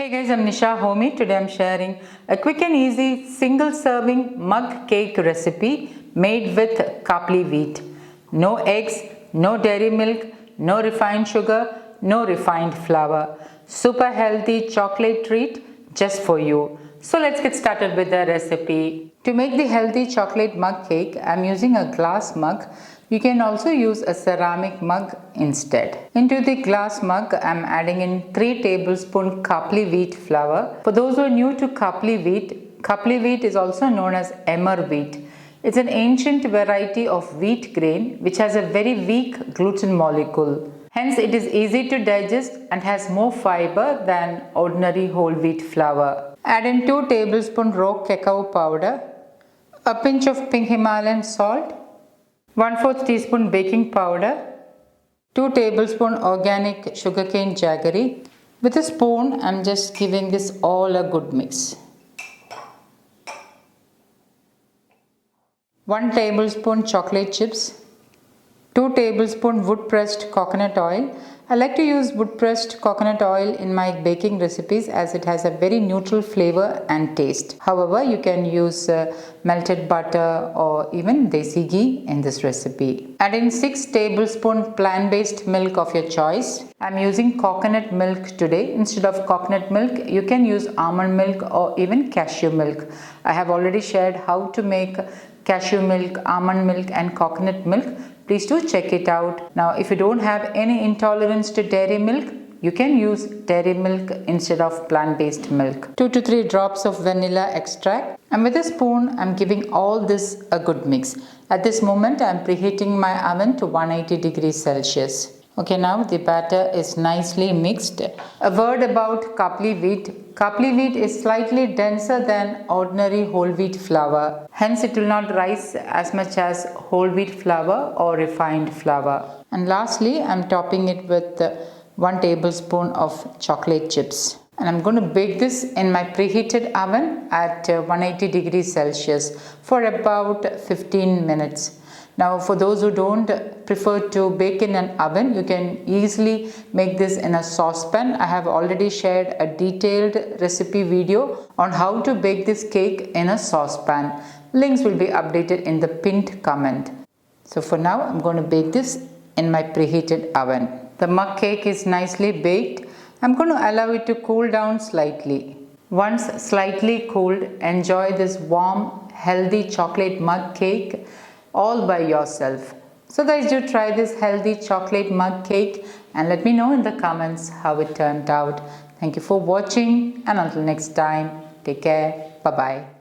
Hey guys, I'm Nisa Homey. Today I'm sharing a quick and easy single serving mug cake recipe made with khapli wheat. No eggs, no dairy milk, no refined sugar, no refined flour. Super healthy chocolate treat just for you. So let's get started with the recipe. To make the healthy chocolate mug cake, I'm using a glass mug. You can also use a ceramic mug instead. Into the glass mug, I'm adding in 3 tablespoons khapli wheat flour. For those who are new to khapli wheat is also known as emmer wheat. It's an ancient variety of wheat grain which has a very weak gluten molecule. Hence, it is easy to digest and has more fiber than ordinary whole wheat flour. Add in 2 tablespoons raw cacao powder, a pinch of pink Himalayan salt, 1/4 teaspoon baking powder, 2 tablespoons organic sugarcane jaggery. With a spoon, I'm just giving this all a good mix. 1 tablespoon chocolate chips, 2 tablespoons wood pressed coconut oil. I like to use wood pressed coconut oil in my baking recipes as it has a very neutral flavor and taste. However, you can use melted butter or even desi ghee in this recipe. Add in 6 tablespoons plant-based milk of your choice. I'm using coconut milk today. Instead of coconut milk, you can use almond milk or even cashew milk. I have already shared how to make cashew milk, almond milk and coconut milk. Please do check it out. Now, if you don't have any intolerance to dairy milk, you can use dairy milk instead of plant-based milk. 2 to 3 drops of vanilla extract. And with a spoon, I'm giving all this a good mix. At this moment, I'm preheating my oven to 180 degrees Celsius. Okay, now the batter is nicely mixed. A word about khapli wheat. Khapli wheat is slightly denser than ordinary whole wheat flour. Hence, it will not rise as much as whole wheat flour or refined flour. And lastly, I'm topping it with 1 tablespoon of chocolate chips. And I'm going to bake this in my preheated oven at 180 degrees Celsius for about 15 minutes. Now, for those who don't prefer to bake in an oven, you can easily make this in a saucepan. I have already shared a detailed recipe video on how to bake this cake in a saucepan. Links will be updated in the pinned comment. So for now, I'm going to bake this in my preheated oven. The mug cake is nicely baked. I'm going to allow it to cool down slightly. Once slightly cooled, enjoy this warm, healthy chocolate mug cake all by yourself. So guys, do try this healthy chocolate mug cake and let me know in the comments how it turned out. Thank you for watching and until next time, take care. Bye-bye.